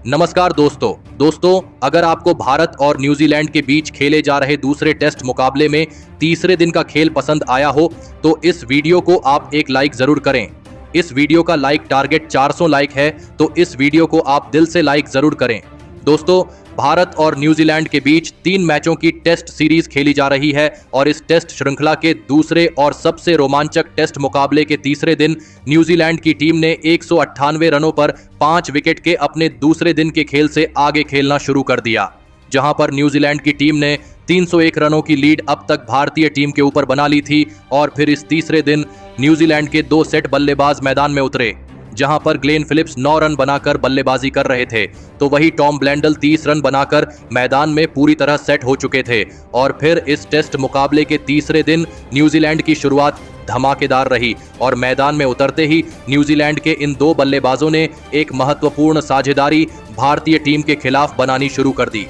नमस्कार दोस्तों, अगर आपको भारत और न्यूजीलैंड के बीच खेले जा रहे दूसरे टेस्ट मुकाबले में तीसरे दिन का खेल पसंद आया हो तो इस वीडियो को आप एक लाइक जरूर करें। इस वीडियो का लाइक टारगेट 400 लाइक है, तो इस वीडियो को आप दिल से लाइक जरूर करें। दोस्तों, भारत और न्यूजीलैंड के बीच 3 मैचों की टेस्ट सीरीज खेली जा रही है और इस टेस्ट श्रृंखला के दूसरे और सबसे रोमांचक टेस्ट मुकाबले के तीसरे दिन न्यूजीलैंड की टीम ने 198 रनों पर 5 विकेट के अपने दूसरे दिन के खेल से आगे खेलना शुरू कर दिया, जहां पर न्यूजीलैंड की टीम ने 301 रनों की लीड अब तक भारतीय टीम के ऊपर बना ली थी। और फिर इस तीसरे दिन न्यूजीलैंड के 2 सेट बल्लेबाज मैदान में उतरे, जहां पर ग्लेन फिलिप्स 9 रन बनाकर बल्लेबाजी कर रहे थे, तो वही टॉम ब्लेंडल 30 रन बनाकर मैदान में पूरी तरह सेट हो चुके थे। और फिर इस टेस्ट मुकाबले के तीसरे दिन न्यूजीलैंड की शुरुआत धमाकेदार रही और मैदान में उतरते ही न्यूजीलैंड के इन 2 बल्लेबाजों ने एक महत्वपूर्ण साझेदारी भारतीय टीम के खिलाफ बनानी शुरू कर दी।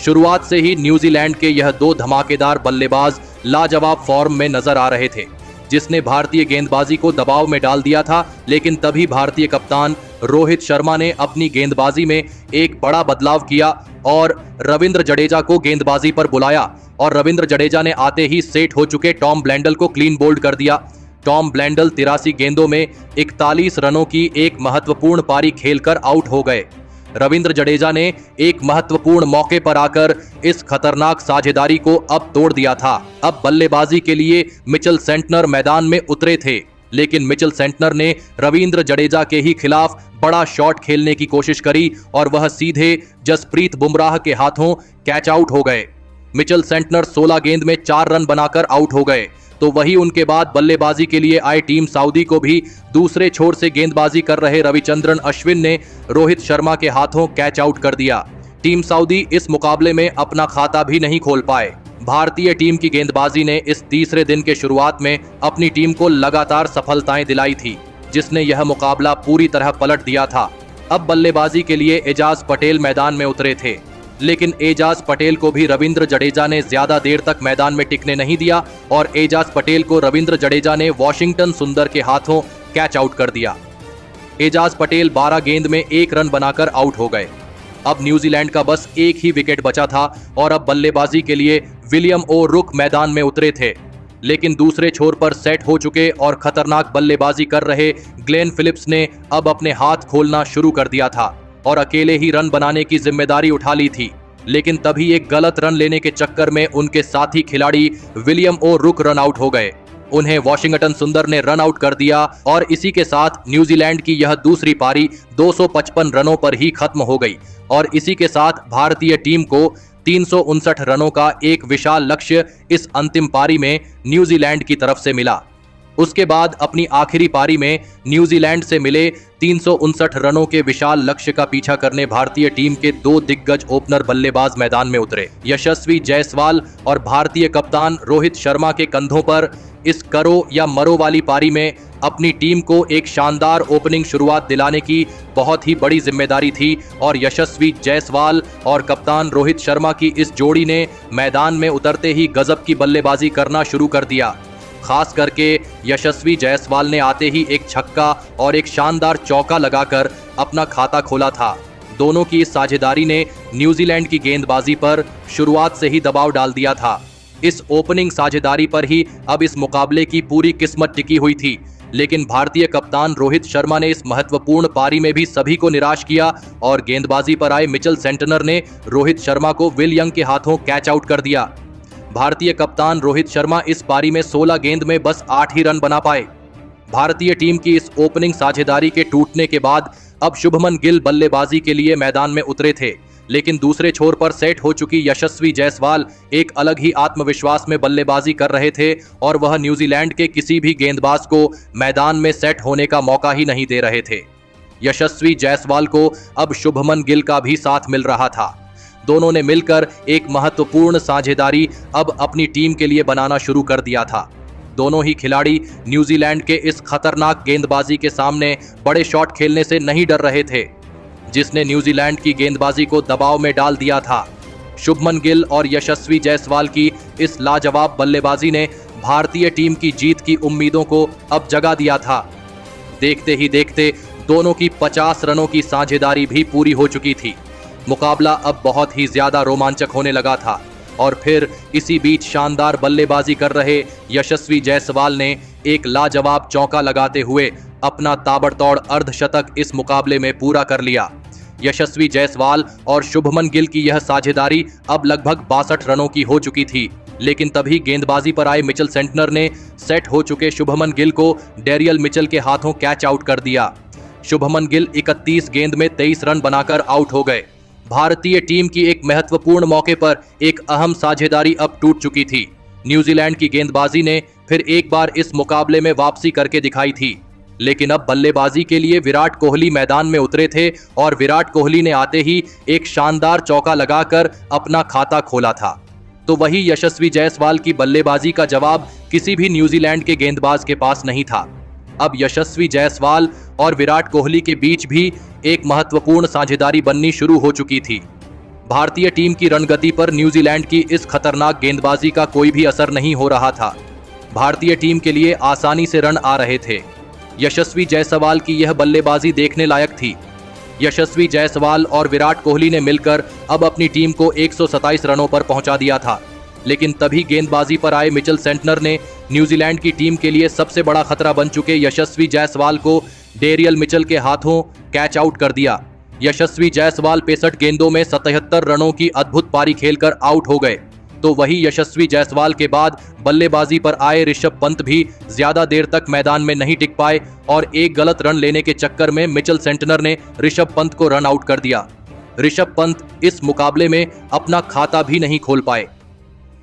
शुरुआत से ही न्यूजीलैंड के यह 2 धमाकेदार बल्लेबाज लाजवाब फॉर्म में नजर आ रहे थे, जिसने भारतीय गेंदबाजी को दबाव में डाल दिया था। लेकिन तभी भारतीय कप्तान रोहित शर्मा ने अपनी गेंदबाजी में एक बड़ा बदलाव किया और रविंद्र जडेजा को गेंदबाजी पर बुलाया और रविंद्र जडेजा ने आते ही सेट हो चुके टॉम ब्लेंडल को क्लीन बोल्ड कर दिया। टॉम ब्लेंडल 83 गेंदों में 41 रनों की एक महत्वपूर्ण पारी खेलकर आउट हो गए। रविंद्र जडेजा ने एक महत्वपूर्ण मौके पर आकर इस खतरनाक साझेदारी को अब तोड़ दिया था। अब बल्लेबाजी के लिए मिचेल सेंटनर मैदान में उतरे थे, लेकिन मिचेल सेंटनर ने रविंद्र जडेजा के ही खिलाफ बड़ा शॉट खेलने की कोशिश करी और वह सीधे जसप्रीत बुमराह के हाथों कैच आउट हो गए। मिचेल सेंटनर 16 गेंद में 4 रन बनाकर आउट हो गए, तो वही उनके बाद बल्लेबाजी के लिए आए टीम सऊदी को भी दूसरे छोर से गेंदबाजी कर रहे रविचंद्रन अश्विन ने रोहित शर्मा के हाथों कैच आउट कर दिया। टीम सऊदी इस मुकाबले में अपना खाता भी नहीं खोल पाए। भारतीय टीम की गेंदबाजी ने इस तीसरे दिन के शुरुआत में अपनी टीम को लगातार सफलताएं दिलाई थी, जिसने यह मुकाबला पूरी तरह पलट दिया था। अब बल्लेबाजी के लिए एजाज पटेल मैदान में उतरे थे, लेकिन एजाज पटेल को भी रविंद्र जडेजा ने ज्यादा देर तक मैदान में टिकने नहीं दिया और एजाज पटेल को रविंद्र जडेजा ने वॉशिंगटन सुंदर के हाथों कैच आउट कर दिया। एजाज पटेल 12 गेंद में 1 रन बनाकर आउट हो गए। अब न्यूजीलैंड का बस एक ही विकेट बचा था और अब बल्लेबाजी के लिए विलियम ओ रुक मैदान में उतरे थे, लेकिन दूसरे छोर पर सेट हो चुके और खतरनाक बल्लेबाजी कर रहे ग्लेन फिलिप्स ने अब अपने हाथ खोलना शुरू कर दिया था और अकेले ही रन बनाने की जिम्मेदारी उठा ली थी। लेकिन तभी एक गलत रन लेने के चक्कर में उनके साथी खिलाड़ी विलियम ओ रुक रन आउट हो गए। उन्हें वॉशिंगटन सुंदर ने रन आउट कर दिया और इसी के साथ न्यूजीलैंड की यह दूसरी पारी 255 रनों पर ही खत्म हो गई और इसी के साथ भारतीय टीम को 359 रनों का एक विशाल लक्ष्य इस अंतिम पारी में न्यूजीलैंड की तरफ से मिला। उसके बाद अपनी आखिरी पारी में न्यूजीलैंड से मिले 359 रनों के विशाल लक्ष्य का पीछा करने भारतीय टीम के 2 दिग्गज ओपनर बल्लेबाज मैदान में उतरे। यशस्वी जायसवाल और भारतीय कप्तान रोहित शर्मा के कंधों पर इस करो या मरो वाली पारी में अपनी टीम को एक शानदार ओपनिंग शुरुआत दिलाने की बहुत ही बड़ी जिम्मेदारी थी और यशस्वी जायसवाल और कप्तान रोहित शर्मा की इस जोड़ी ने मैदान में उतरते ही गजब की बल्लेबाजी करना शुरू कर दिया। खास करके यशस्वी जायसवाल ने आते ही एक छक्का और एक शानदार चौका लगाकर अपना खाता खोला था। दोनों की इस साझेदारी ने न्यूजीलैंड की गेंदबाजी पर शुरुआत से ही दबाव डाल दिया था। इस ओपनिंग साझेदारी पर ही अब इस मुकाबले की पूरी किस्मत टिकी हुई थी, लेकिन भारतीय कप्तान रोहित शर्मा ने इस महत्वपूर्ण पारी में भी सभी को निराश किया और गेंदबाजी पर आए मिचेल सेंटनर ने रोहित शर्मा को विल यंग के हाथों कैच आउट कर दिया। भारतीय कप्तान रोहित शर्मा इस पारी में 16 गेंद में बस 8 ही रन बना पाए। भारतीय टीम की इस ओपनिंग साझेदारी के टूटने के बाद अब शुभमन गिल बल्लेबाजी के लिए मैदान में उतरे थे, लेकिन दूसरे छोर पर सेट हो चुकी यशस्वी जायसवाल एक अलग ही आत्मविश्वास में बल्लेबाजी कर रहे थे और वह न्यूजीलैंड के किसी भी गेंदबाज को मैदान में सेट होने का मौका ही नहीं दे रहे थे। यशस्वी जायसवाल को अब शुभमन गिल का भी साथ मिल रहा था। दोनों ने मिलकर एक महत्वपूर्ण साझेदारी अब अपनी टीम के लिए बनाना शुरू कर दिया था। दोनों ही खिलाड़ी न्यूजीलैंड के इस खतरनाक गेंदबाजी के सामने बड़े शॉट खेलने से नहीं डर रहे थे, जिसने न्यूजीलैंड की गेंदबाजी को दबाव में डाल दिया था। शुभमन गिल और यशस्वी जायसवाल की इस लाजवाब बल्लेबाजी ने भारतीय टीम की जीत की उम्मीदों को अब जगा दिया था। देखते ही देखते दोनों की 50 रनों की साझेदारी भी पूरी हो चुकी थी। मुकाबला अब बहुत ही ज्यादा रोमांचक होने लगा था और फिर इसी बीच शानदार बल्लेबाजी कर रहे यशस्वी जायसवाल ने एक लाजवाब चौका लगाते हुए अपना ताबड़तोड़ अर्धशतक इस मुकाबले में पूरा कर लिया। यशस्वी जायसवाल और शुभमन गिल की यह साझेदारी अब लगभग 62 रनों की हो चुकी थी, लेकिन तभी गेंदबाजी पर आए मिचेल सेंटनर ने सेट हो चुके शुभमन गिल को डेरियल मिचेल के हाथों कैच आउट कर दिया। शुभमन गिल 31 गेंद में 23 रन बनाकर आउट हो गए। भारतीय टीम की एक महत्वपूर्ण मौके पर एक अहम साझेदारी अब टूट चुकी थी। न्यूजीलैंड की गेंदबाजी ने फिर एक बार इस मुकाबले में वापसी करके दिखाई थी, लेकिन अब बल्लेबाजी के लिए विराट कोहली मैदान में उतरे थे और विराट कोहली ने आते ही एक शानदार चौका लगाकर अपना खाता खोला था। तो वही यशस्वी जायसवाल की बल्लेबाजी का जवाब किसी भी न्यूजीलैंड के गेंदबाज के पास नहीं था। अब यशस्वी जायसवाल और विराट कोहली के बीच भी एक महत्वपूर्ण साझेदारी बननी शुरू हो चुकी थी। भारतीय टीम की रणगति पर न्यूजीलैंड की इस खतरनाक गेंदबाजी का कोई भी असर नहीं हो रहा था। भारतीय टीम के लिए आसानी से रन आ रहे थे। यशस्वी जायसवाल की यह बल्लेबाजी देखने लायक थी। यशस्वी जायसवाल और विराट कोहली ने मिलकर अब अपनी टीम को 127 रनों पर पहुंचा दिया था, लेकिन तभी गेंदबाजी पर आए मिचेल सेंटनर ने न्यूजीलैंड की टीम के लिए सबसे बड़ा खतरा बन चुके यशस्वी जायसवाल को डेरियल मिचेल के हाथों कैच आउट कर दिया। यशस्वी जायसवाल 65 गेंदों में 77 रनों की अद्भुत पारी खेलकर आउट हो गए। तो वही यशस्वी जायसवाल के बाद बल्लेबाजी पर आए ऋषभ पंत भी ज्यादा देर तक मैदान में नहीं टिक पाए और एक गलत रन लेने के चक्कर में मिचेल सेंटनर ने ऋषभ पंत को रन आउट कर दिया। ऋषभ पंत इस मुकाबले में अपना खाता भी नहीं खोल पाए।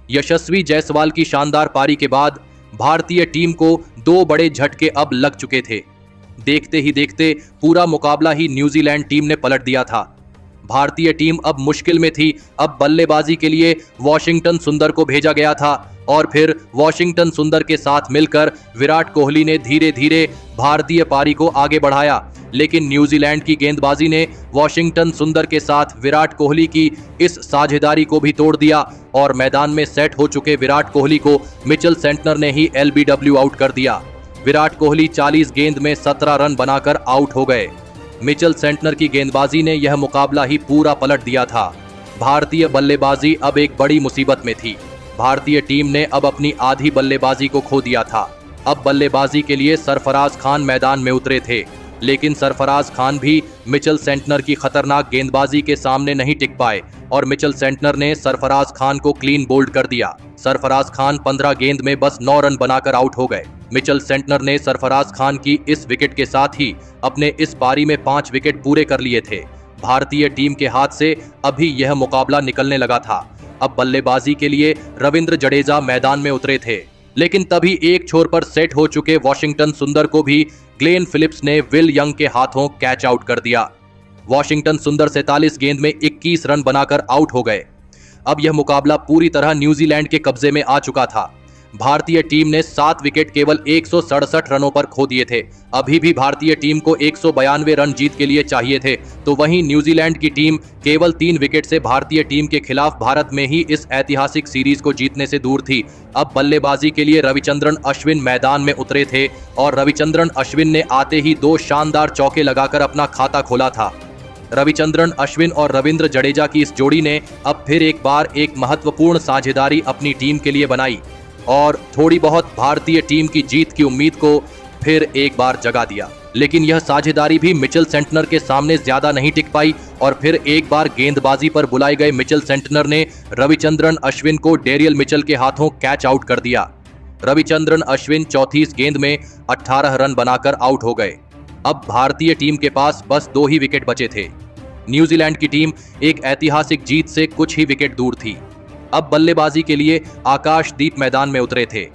यशस्वी जायसवाल की शानदार पारी के बाद भारतीय टीम को 2 बड़े झटके अब लग चुके थे। देखते ही देखते पूरा मुकाबला ही न्यूजीलैंड टीम ने पलट दिया था। भारतीय टीम अब मुश्किल में थी। अब बल्लेबाजी के लिए वॉशिंगटन सुंदर को भेजा गया था और फिर वॉशिंगटन सुंदर के साथ मिलकर विराट कोहली ने धीरे धीरे भारतीय पारी को आगे बढ़ाया, लेकिन न्यूजीलैंड की गेंदबाजी ने वॉशिंगटन सुंदर के साथ विराट कोहली की इस साझेदारी को भी तोड़ दिया और मैदान में सेट हो चुके विराट कोहली को मिचेल सेंटनर ने ही LBW आउट कर दिया। विराट कोहली 40 गेंद में 17 रन बनाकर आउट हो गए। मिचेल सेंटनर की गेंदबाजी ने यह मुकाबला ही पूरा पलट दिया था। भारतीय बल्लेबाजी अब एक बड़ी मुसीबत में थी। भारतीय टीम ने अब अपनी आधी बल्लेबाजी को खो दिया था। अब बल्लेबाजी के लिए सरफराज खान मैदान में उतरे थे, लेकिन सरफराज खान भी मिचेल सेंटनर की खतरनाक गेंदबाजी के सामने नहीं टिक पाए और मिचेल सेंटनर ने सरफराज खान को क्लीन बोल्ड कर दिया। सरफराज खान 15 गेंद में बस 9 रन बनाकर आउट हो गए। मिचेल सेंटनर ने सरफराज खान की इस विकेट के साथ ही अपने इस पारी में 5 विकेट पूरे कर लिए थे। भारतीय टीम के हाथ से अभी यह मुकाबला निकलने लगा था। अब बल्लेबाजी के लिए रविंद्र जडेजा मैदान में उतरे थे, लेकिन तभी एक छोर पर सेट हो चुके वॉशिंगटन सुंदर को भी ग्लेन फिलिप्स ने विल यंग के हाथों कैच आउट कर दिया। वॉशिंगटन सुंदर 47 गेंद में 21 रन बनाकर आउट हो गए। अब यह मुकाबला पूरी तरह न्यूजीलैंड के कब्जे में आ चुका था। भारतीय टीम ने 7 विकेट केवल 167 रनों पर खो दिए थे। अभी भी भारतीय टीम को 192 रन जीत के लिए चाहिए थे, तो वहीं न्यूजीलैंड की टीम केवल 3 विकेट से भारतीय टीम के खिलाफ भारत में ही इस ऐतिहासिक सीरीज को जीतने से दूर थी। अब बल्लेबाजी के लिए रविचंद्रन अश्विन मैदान में उतरे थे और रविचंद्रन अश्विन ने आते ही 2 शानदार चौके लगाकर अपना खाता खोला था। रविचंद्रन अश्विन और रविंद्र जडेजा की इस जोड़ी ने अब फिर एक बार एक महत्वपूर्ण साझेदारी अपनी टीम के लिए बनाई और थोड़ी बहुत भारतीय टीम की जीत की उम्मीद को फिर एक बार जगा दिया। लेकिन यह साझेदारी भी मिचेल सेंटनर के सामने ज्यादा नहीं टिक पाई और फिर एक बार गेंदबाजी पर बुलाए गए मिचेल सेंटनर ने रविचंद्रन अश्विन को डेरियल मिचेल के हाथों कैच आउट कर दिया। रविचंद्रन अश्विन 34 गेंद में 18 रन बनाकर आउट हो गए। अब भारतीय टीम के पास बस 2 ही विकेट बचे थे। न्यूजीलैंड की टीम एक ऐतिहासिक जीत से कुछ ही विकेट दूर थी। अब बल्लेबाजी के लिए आकाशदीप मैदान में उतरे थे,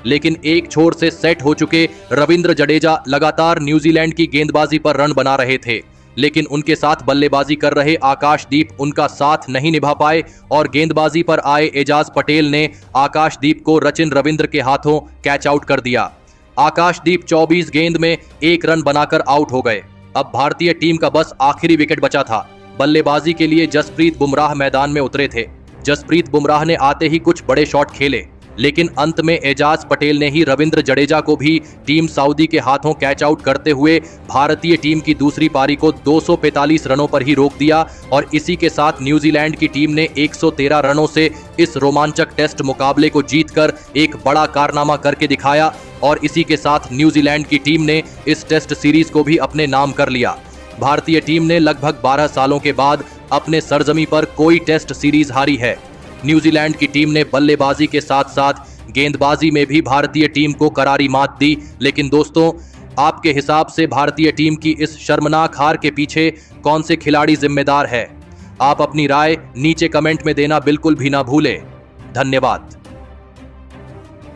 लेकिन एक छोर से सेट हो चुके रविंद्र जडेजा लगातार न्यूजीलैंड की गेंदबाजी पर रन बना रहे थे, लेकिन उनके साथ बल्लेबाजी कर रहे आकाशदीप उनका साथ नहीं निभा पाए और गेंदबाजी पर आए एजाज पटेल ने आकाशदीप को रचिन रविंद्र के हाथों कैच आउट कर दिया। आकाशदीप 24 गेंद में 1 रन बनाकर आउट हो गए। अब भारतीय टीम का बस आखिरी विकेट बचा था। बल्लेबाजी के लिए जसप्रीत बुमराह मैदान में उतरे थे। जसप्रीत बुमराह ने आते ही कुछ बड़े शॉट खेले लेकिन अंत में एजाज पटेल ने ही रविंद्र जडेजा को भी टीम सऊदी के हाथों कैच आउट करते हुए भारतीय टीम की दूसरी पारी को 245 रनों पर ही रोक दिया और इसी के साथ न्यूजीलैंड की टीम ने 113 रनों से इस रोमांचक टेस्ट मुकाबले को जीतकर एक बड़ा कारनामा करके दिखाया और इसी के साथ न्यूजीलैंड की टीम ने इस टेस्ट सीरीज को भी अपने नाम कर लिया। भारतीय टीम ने लगभग 12 सालों के बाद अपने सरजमी पर कोई टेस्ट सीरीज हारी है। न्यूजीलैंड की टीम ने बल्लेबाजी के साथ साथ गेंदबाजी में भी भारतीय टीम को करारी मात दी। लेकिन दोस्तों, आपके हिसाब से भारतीय टीम की इस शर्मनाक हार के पीछे कौन से खिलाड़ी जिम्मेदार है? आप अपनी राय नीचे कमेंट में देना बिल्कुल भी ना भूलें। धन्यवाद।